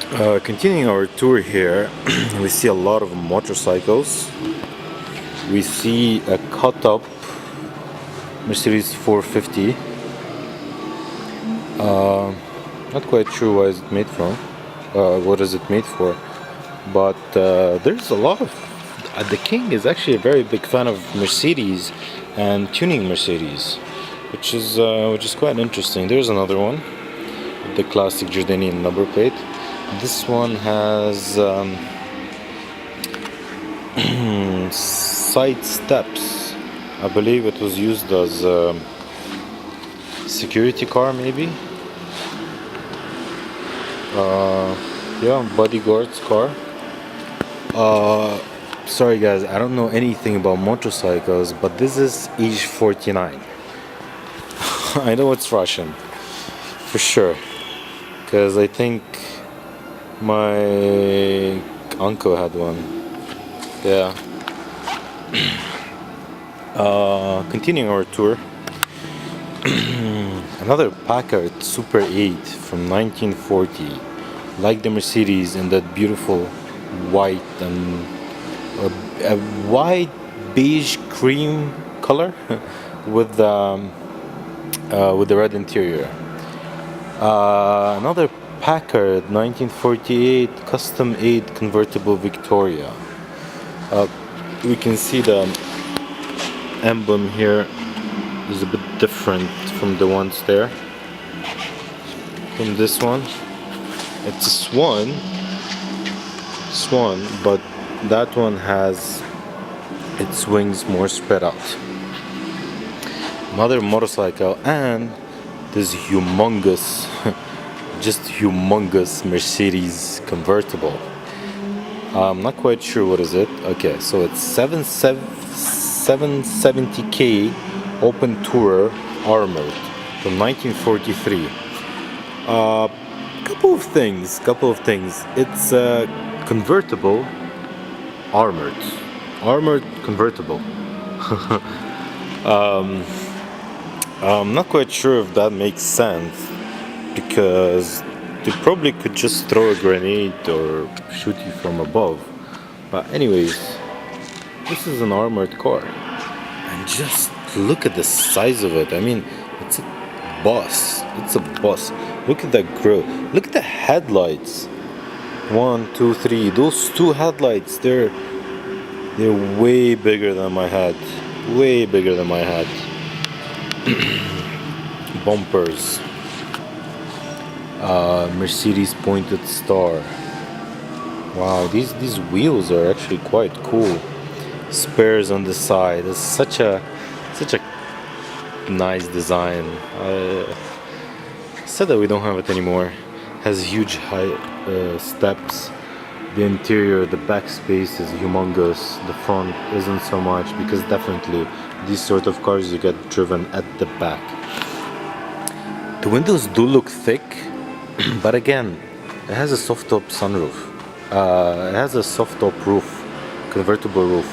Continuing our tour here, we see a lot of motorcycles. We see a cut-up Mercedes 450. Not quite sure what is it made from. What is it made for? But there's a lot of. The King is actually a very big fan of Mercedes and tuning Mercedes, which is quite interesting. There's another one, the classic Jordanian number plate. This one has side steps. I believe it was used as a security car, maybe. Yeah, bodyguard's car. Sorry guys, I don't know anything about motorcycles, but this is age 49. I know it's Russian, for sure, because I think my uncle had one. Yeah. Continuing our tour. Another Packard Super 8 from 1940. Like the Mercedes in that beautiful white and a white beige cream color with the red interior. Another Packard 1948 Custom 8 convertible Victoria. We can see the emblem here is a bit different from the ones there. From this one, it's a swan, but that one has its wings more spread out. Another motorcycle, and this humongous just humongous Mercedes convertible. I'm not quite sure what is it. Okay, so it's 770k open tourer armored from 1943. Couple of things. It's a convertible armored convertible. I'm not quite sure if that makes sense, because they probably could just throw a grenade or shoot you from above. But anyways, this is an armored car, and just look at the size of it. I mean, it's a bus. Look at that grille. Look at the headlights. 1, 2, 3. Those two headlights, they're way bigger than my head. Bumpers. Mercedes pointed star. Wow, these wheels are actually quite cool. Spares on the side. It's such a nice design. Sad that we don't have it anymore. Has huge high steps. The interior, the back space is humongous. The front isn't so much, because definitely these sort of cars you get driven at the back. The windows do look thick, but again, it has a soft top sunroof. It has a soft top roof, convertible roof.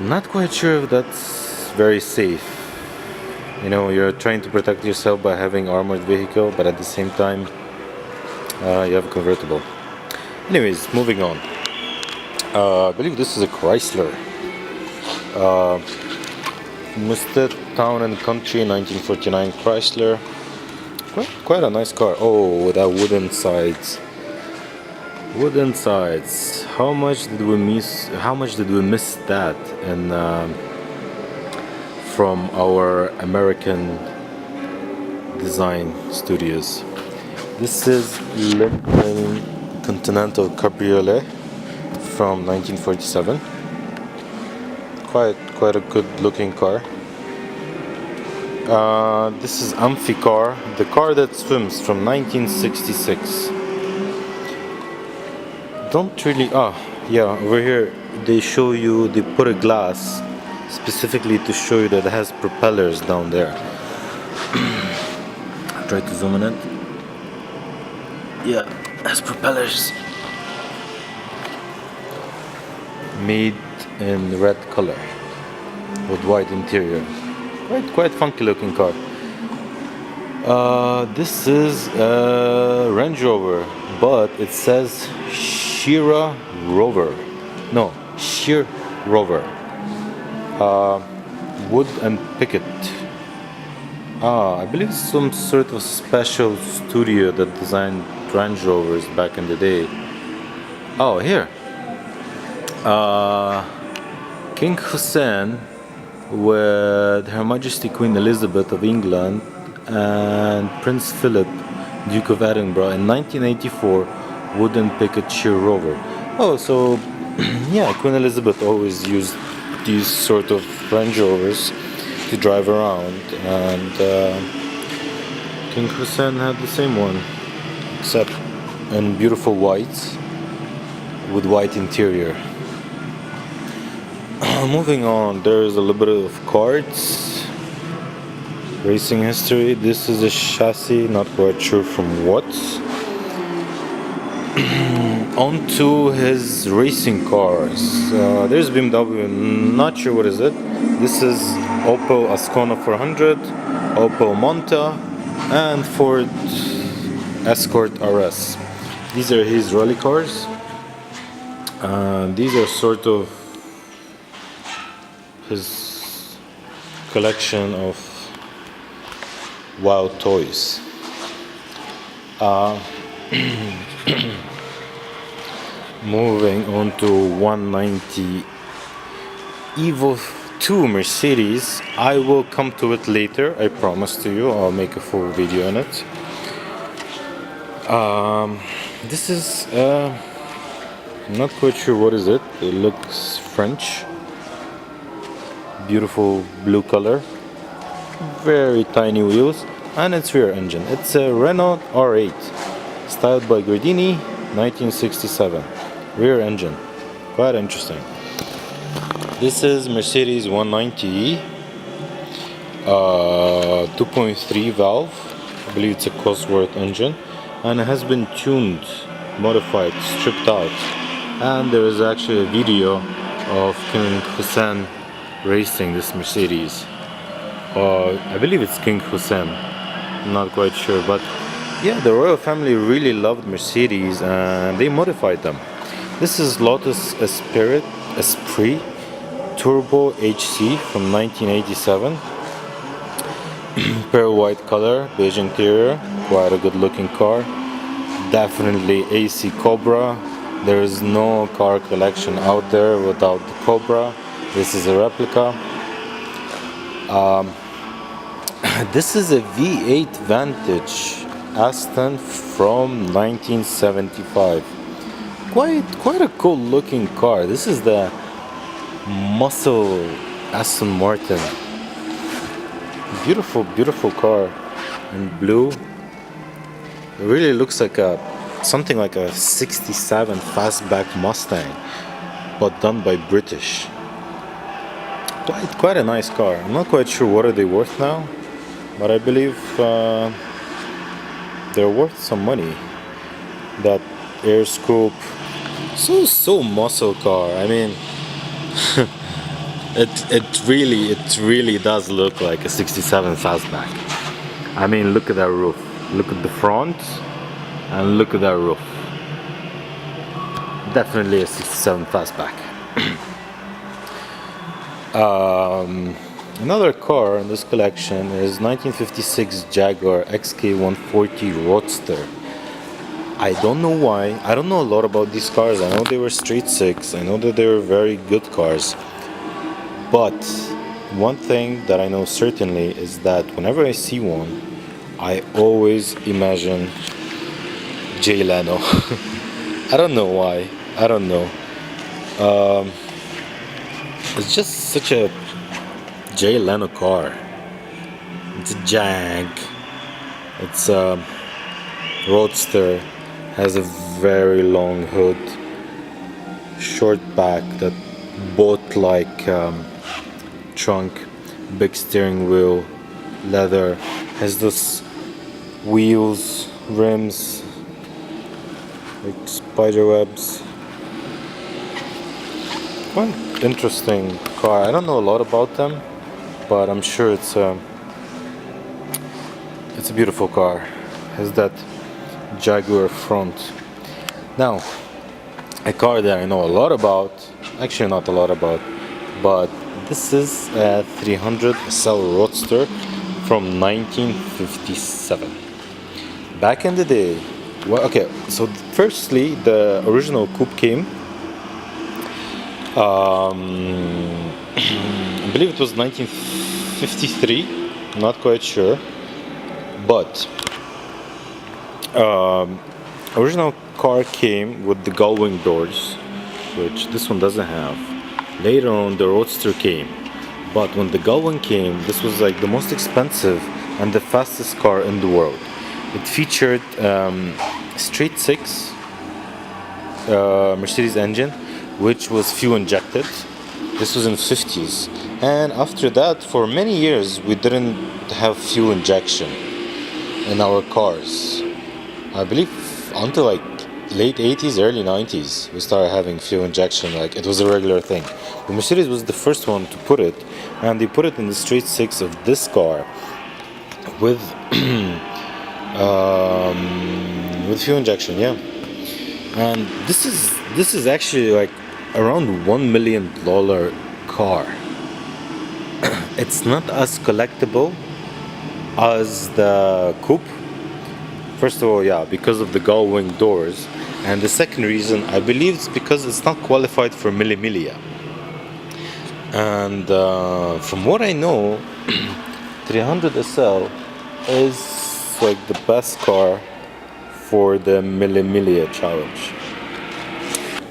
I'm not quite sure if that's very safe. You know, you're trying to protect yourself by having armored vehicle, but at the same time, you have a convertible. Anyways, moving on. I believe this is a Chrysler. Mr. Town and Country 1949 Chrysler. Quite a nice car. Oh, with that wooden sides. How much did we miss that in from our American design studios? This is Lincoln Continental Cabriolet from 1947. Quite a good looking car. This is Amphicar, the car that swims, from 1966. Don't really. Yeah, over here they put a glass specifically to show you that it has propellers down there. Try to zoom in it. Yeah, it has propellers. Made in red color with white interior. Quite funky looking car. This is a Range Rover but it says Shira Rover. No, Sheer Rover. Wood and Picket. I believe it's some sort of special studio that designed Range Rovers back in the day. Oh, here. King Hussein with Her Majesty Queen Elizabeth of England and Prince Philip, Duke of Edinburgh in 1984 wooden picket sheer rover. Oh, so yeah, Queen Elizabeth always used these sort of Range Rovers to drive around, and King Hussein had the same one, except in beautiful white with white interior. Moving on, there's a little bit of cards, racing history. This is a chassis, not quite sure from what. On to his racing cars. There's BMW, not sure what is it. This is Opel Ascona 400, Opel Monta, and Ford Escort RS. These are his rally cars. These are sort of his collection of wild toys. Moving on to 190 Evo 2 Mercedes. I will come to it later, I promise to you. I'll make a full video on it. This is I'm not quite sure what is it. It looks French. Beautiful blue color, very tiny wheels, and its rear engine. It's a Renault R8, styled by Gardini, 1967. Rear engine, quite interesting. This is Mercedes 190E, 2.3 valve. I believe it's a Cosworth engine, and it has been tuned, modified, stripped out. And there is actually a video of King Hussein racing this Mercedes. I believe it's King Hussein, I'm not quite sure, but yeah, the royal family really loved Mercedes and they modified them. This is Lotus Esprit Turbo HC from 1987. Pearl white color, beige interior, quite a good looking car. Definitely AC Cobra. There is no car collection out there without the Cobra. This is a replica. This is a V8 Vantage Aston from 1975. Quite a cool looking car. This is the muscle Aston Martin. Beautiful car in blue. It really looks like something like a 67 fastback Mustang, but done by British. Quite a nice car. I'm not quite sure what are they worth now, but I believe they're worth some money. That air scoop, so muscle car. I mean, it really does look like a 67 fastback. I mean, look at that roof. Look at the front, and look at that roof. Definitely a 67 fastback. Another car in this collection is 1956 Jaguar XK140 Roadster. I don't know why. I don't know a lot about these cars. I know they were straight six. I know that they were very good cars. But one thing that I know certainly is that whenever I see one, I always imagine Jay Leno. I don't know why. I don't know. It's just such a Jay Leno car. It's a Jag. It's a Roadster. Has a very long hood, short back, that boat-like trunk, big steering wheel, leather. Has those wheels, rims, like spider webs. Quite interesting car. I don't know a lot about them, but I'm sure it's a beautiful car. Has that Jaguar front. Now, a car that I know a lot about, actually not a lot about, but this is a 300 SL Roadster from 1957. Back in the day, well, okay, so firstly, the original coupe came, I believe it was 1953, not quite sure, but original car came with the gull-wing doors, which this one doesn't have. Later on, the Roadster came, but when the gull-wing came, this was like the most expensive and the fastest car in the world. It featured straight six Mercedes engine, which was fuel injected. This was in 50s, and after that, for many years, we didn't have fuel injection in our cars. I believe until like late 80s, early 90s, we started having fuel injection. Like it was a regular thing. The Mercedes was the first one to put it, and they put it in the straight six of this car with with fuel injection. Yeah, and this is actually like around $1 million car. It's not as collectible as the coupe. First of all, yeah, because of the gull-wing doors, and the second reason, I believe, it's because it's not qualified for Millimilia. And from what I know, 300 SL is like the best car for the Millimilia challenge.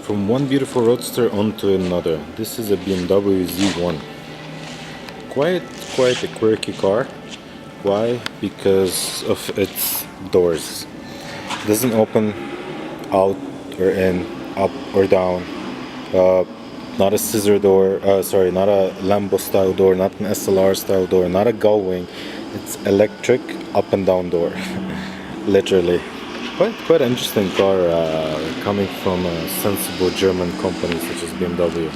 From one beautiful Roadster onto another. This is a BMW Z1. Quite a quirky car. Why? Because of its doors. It doesn't open out or in, up or down. Not a scissor door. Sorry, not a Lambo style door. Not an SLR style door. Not a gull wing. It's electric up and down door. Literally. Quite an interesting car coming from a sensible German company such as BMW.